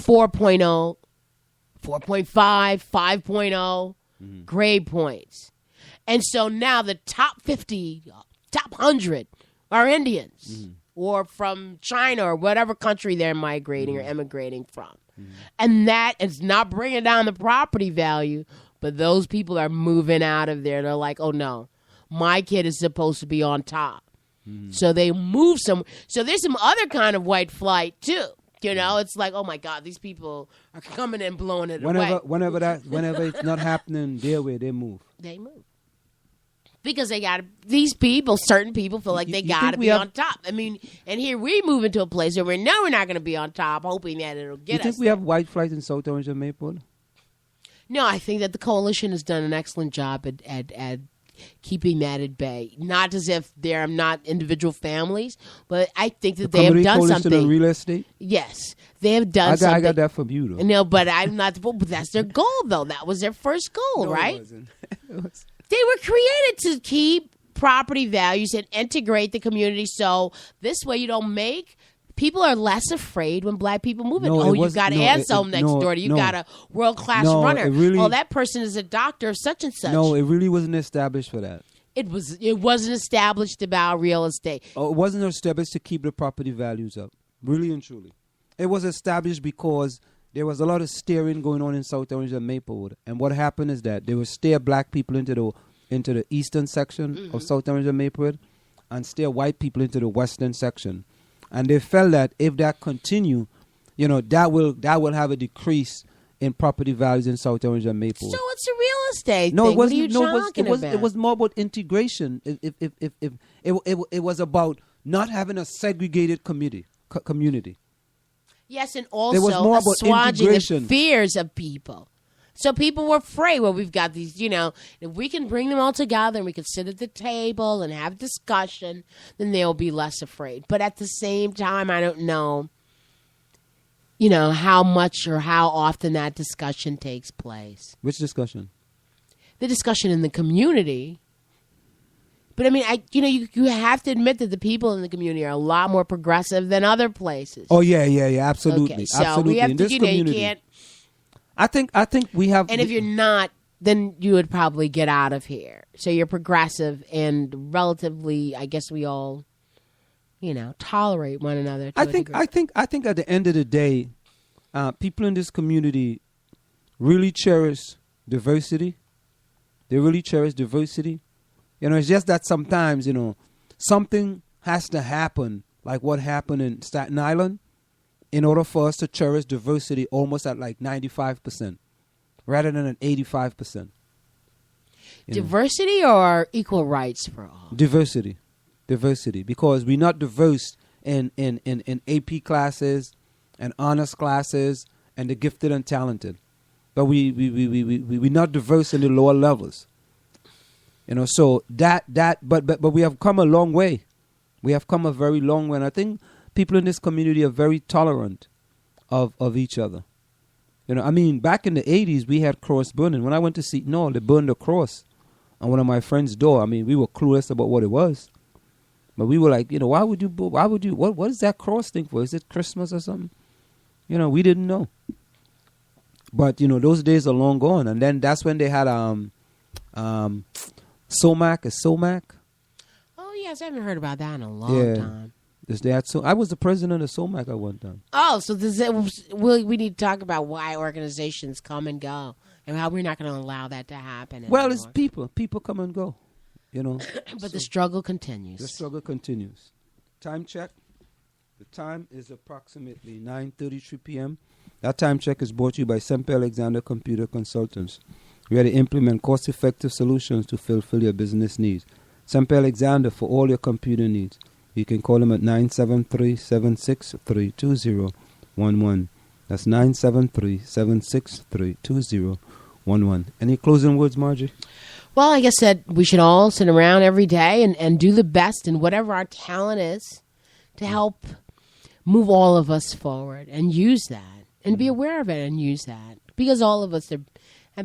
4.0, 4.5, 5.0 grade points. And so now the top 50, top 100 are Indians or from China or whatever country they're migrating or emigrating from. And that is not bringing down the property value, but those people are moving out of there. They're like, oh, no, my kid is supposed to be on top. So they move some. So there's some other kind of white flight, too. You know, it's like, oh, my God, these people are coming and blowing it away. Whenever it's not happening their way, they move. They move. Because they got these people, certain people feel like they got to be on top. I mean, and here we move into a place where we know we're not going to be on top, hoping that it'll get us. You think we have white flight in South Orange and Maple? No, I think that the coalition has done an excellent job at keeping that at bay. Not as if they're not individual families, but I think that they have done something. In real estate? Yes, they have done something. I got that from you, though. No, but I'm not. But that's their goal, though. That was their first goal, right? It wasn't. It was. They were created to keep property values and integrate the community. So this way you don't make people are less afraid when black people move in. You've got Anselm next door to you. You've got a world-class runner. That person is a doctor of such and such. No, it really wasn't established for that. It wasn't established about real estate. It wasn't established to keep the property values up. Really and truly. It was established because there was a lot of steering going on in South Orange and Maplewood. And what happened is that they would steer black people into the eastern section of South Orange and Maplewood and steer white people into the western section. And they felt that if that continue, that will have a decrease in property values in South Orange and Maplewood. So it's a real estate thing. What are you talking about? It was more about integration. It was about not having a segregated community. Yes, and also assuaging the fears of people. So people were afraid. Well, we've got these, if we can bring them all together and we can sit at the table and have discussion, then they'll be less afraid. But at the same time, I don't know, how much or how often that discussion takes place. Which discussion? The discussion in the community. But I mean, you have to admit that the people in the community are a lot more progressive than other places. Oh yeah, absolutely. Okay, so absolutely. we have in to, this community, you can't. I think we have. And if you're not, then you would probably get out of here. So you're progressive and relatively, I guess we all, tolerate one another. I think at the end of the day, people in this community really cherish diversity. They really cherish diversity. It's just that sometimes, something has to happen, like what happened in Staten Island, in order for us to cherish diversity almost at like 95%, rather than at 85%. Diversity or equal rights for all? Diversity, because we're not diverse in AP classes and honors classes and the gifted and talented, but we're not diverse in the lower levels. So but we have come a long way. We have come a very long way. And I think people in this community are very tolerant of each other. Back in the 80s, we had cross burning. When I went to Seton Hall, they burned a cross on one of my friend's door. We were clueless about what it was. But we were like, why would you, what is that cross thing for? Is it Christmas or something? We didn't know. But, those days are long gone. And then that's when they had, SOMAC. Oh, yes. I haven't heard about that in a long time. I was the president of SOMAC at one time. Oh, so we need to talk about why organizations come and go and how we're not going to allow that to happen anymore. Well, it's people. People come and go, But the struggle continues. The struggle continues. Time check. The time is approximately 9:33 p.m. That time check is brought to you by Semper Alexander Computer Consultants. We are to implement cost-effective solutions to fulfill your business needs. Semper Alexander for all your computer needs. You can call them at 973-763-2011. That's 973-763-2011. Any closing words, Marjorie? Well, like I said, we should all sit around every day and do the best in whatever our talent is to help move all of us forward and use that and be aware of it and use that because all of us have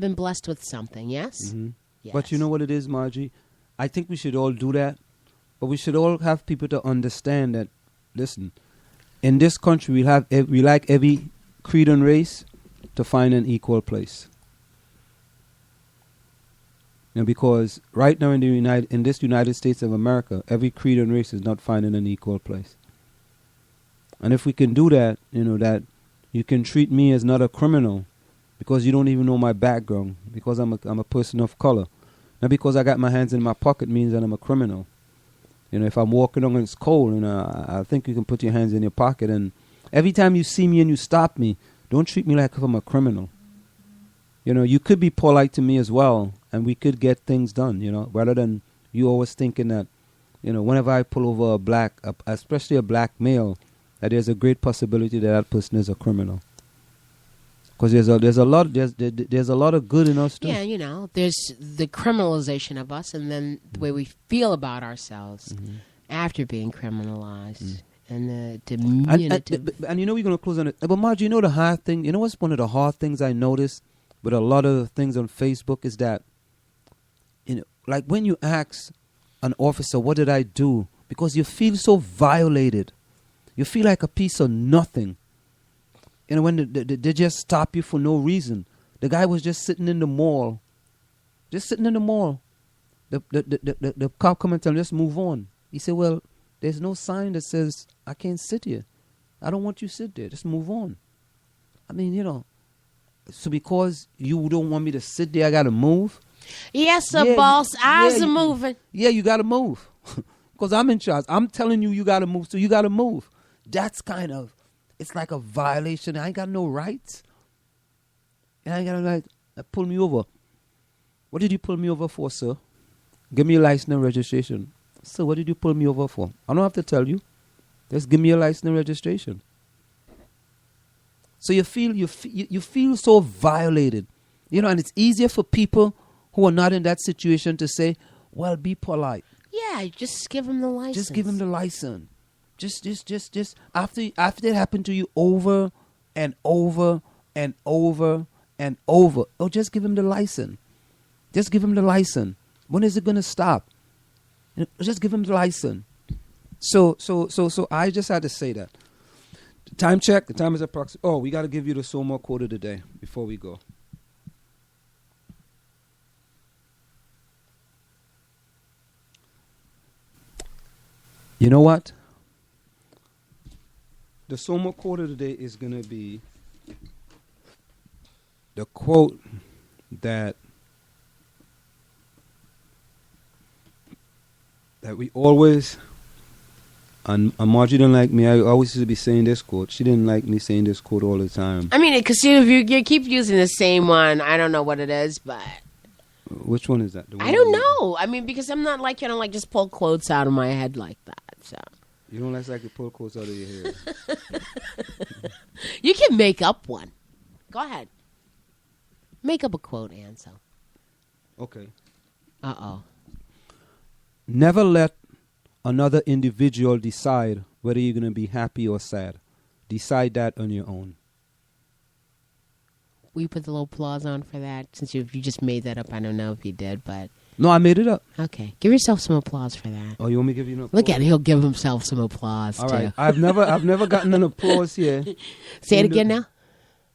been blessed with something, yes? Mm-hmm. Yes. But you know what it is, Margie? I think we should all do that. But we should all have people to understand that, listen, in this country we like every creed and race to find an equal place. Because right now in this United States of America, every creed and race is not finding an equal place. And if we can do that, that you can treat me as not a criminal because you don't even know my background, because I'm a person of color. Not because I got my hands in my pocket means that I'm a criminal. If I'm walking on and it's cold, I think you can put your hands in your pocket. And every time you see me and you stop me, don't treat me like I'm a criminal. You could be polite to me as well, and we could get things done, rather than you always thinking that, whenever I pull over especially a black male, that there's a great possibility that person is a criminal. Because there's a lot of good in us too. Yeah, there's the criminalization of us, and then the way we feel about ourselves after being criminalized, and the diminutive. And we're going to close on it. But Margie, the hard thing. What's one of the hard things I noticed with a lot of things on Facebook is that, like when you ask an officer, "What did I do?" Because you feel so violated, you feel like a piece of nothing. When they just stop you for no reason. The guy was just sitting in the mall. The cop come and tell him, just move on. He said, well, there's no sign that says, I can't sit here. I don't want you to sit there. Just move on. I mean, so because you don't want me to sit there, I got to move? Yes, sir, boss. Eyes are moving. Yeah, you got to move. Because I'm in charge. I'm telling you got to move, so you got to move. That's kind of... It's like a violation. I ain't got no rights. And I ain't got to pull me over. What did you pull me over for, sir? Give me your license and registration. Sir, what did you pull me over for? I don't have to tell you. Just give me your license and registration. So you feel so violated. And it's easier for people who are not in that situation to say, well, be polite. Yeah, just give them the license. Just give them the license. Just after it happened to you over and over and over and over. Oh, just give him the license. Just give him the license. When is it going to stop? Just give him the license. So I just had to say that. Time check. The time is approximately. Oh, we got to give you the Soma quote of the day before we go. You know what? The Soma quote of the day is going to be the quote that we always, and Margie didn't like me. I always used to be saying this quote. She didn't like me saying this quote all the time. I mean, because you keep using the same one. I don't know what it is, but... Which one is that? I don't know. I mean, because I'm not like, just pull quotes out of my head like that, so... You don't like to pull quotes out of your hair. You can make up one. Go ahead. Make up a quote, Ansel. Okay. Uh-oh. Never let another individual decide whether you're going to be happy or sad. Decide that on your own. We put the little applause on for that. Since you just made that up, I don't know if you did, but... No, I made it up. Okay. Give yourself some applause for that. Oh, you want me to give you an applause? Look at it. He'll give himself some applause, all too. right. I've never gotten an applause here. Say it again now.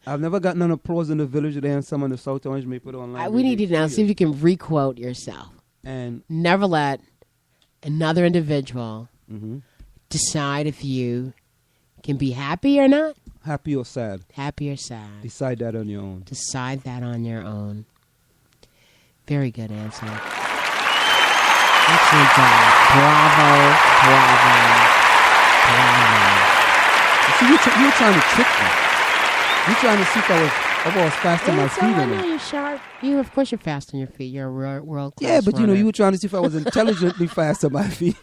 I've never gotten an applause in the Village with Anselm in the South Orange. May put it online. We need you to now see if you can requote yourself. And never let another individual decide if you can be happy or not. Happy or sad. Happy or sad. Decide that on your own. Decide that on your own. Very good answer. Excellent job. Bravo. See, you're trying to trick me. You're trying to see if I was fast on my feet. I know you're sharp. Of course you're fast on your feet. You're a world class. Yeah, but runner. you were trying to see if I was intelligently fast on my feet.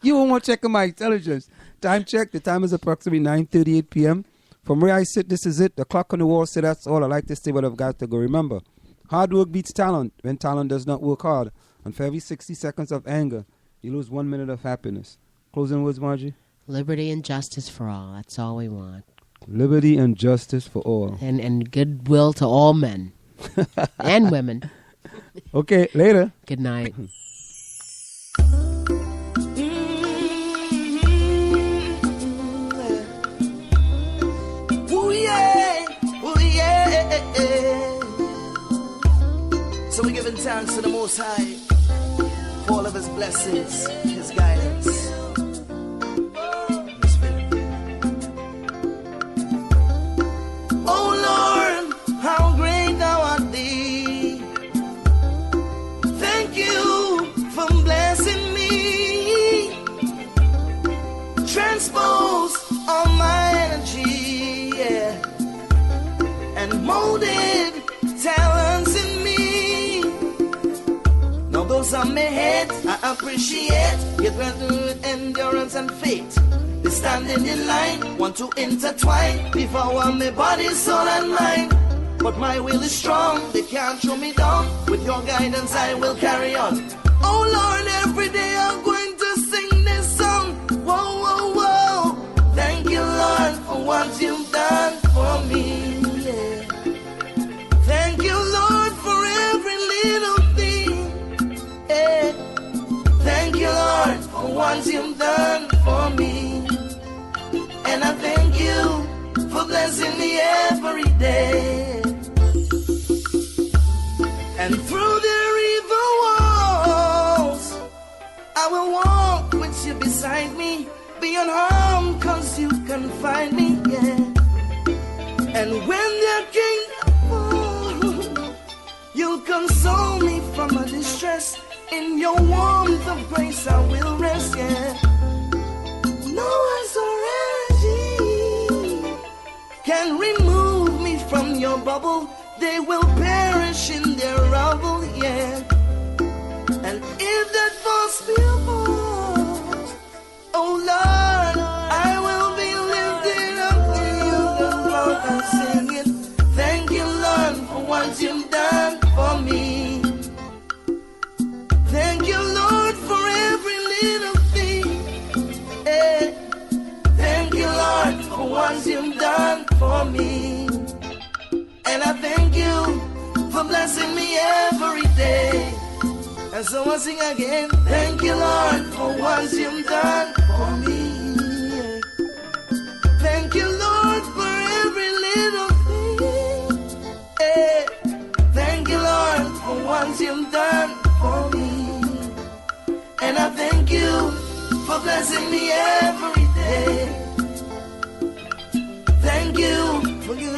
You won't check my intelligence. Time check. The time is approximately 9:38 p.m. From where I sit, this is it. The clock on the wall said that's all. I like to say, but I've got to go. Remember, hard work beats talent when talent does not work hard. And for every 60 seconds of anger, you lose 1 minute of happiness. Closing words, Margie? Liberty and justice for all. That's all we want. Liberty and justice for all. And goodwill to all men and women. Okay, later. Good night. Ooh, yeah. So we're giving thanks to the Most High for all of His blessings, His guidance. Oh Lord, how great Thou art Thee. Thank You for blessing me. Transpose all my energy, yeah, and molded talents in me. Now those on my head, I appreciate your gratitude, endurance and faith. They standing in line, want to intertwine, devour my body, soul and mind. But my will is strong, they can't throw me down. With Your guidance I will carry on. Oh Lord, every day I'm going to sing this song. Whoa, whoa, whoa. Thank You, Lord, for what You've done for me. Yeah. Thank You, Lord, for every little thing. Yeah. Thank You, Lord, for what You've done for me. And I thank You for blessing me every day. And through the river walls, I will walk with You beside me, be unharmed cause You can find me, yeah. And when their kingdom falls, You'll console me from my distress. In Your warmth of grace I will rest, yeah. No authority can remove me from Your bubble. They will perish in their rubble, yeah. And if that false fear falls, oh Lord, I will be lifted up to You, the Lord, and singing. Thank You, Lord, for what You've done for me. Thank You, Lord, for every little thing. Hey. Thank You, Lord, for what You've done for me. And I thank You for blessing me every day. And so I sing again. Thank You, Lord, for what You've done for me. Thank You, Lord, for every little thing. Hey. Thank You, Lord, for what You've done for me. And I thank You for blessing me every day. Thank You for giving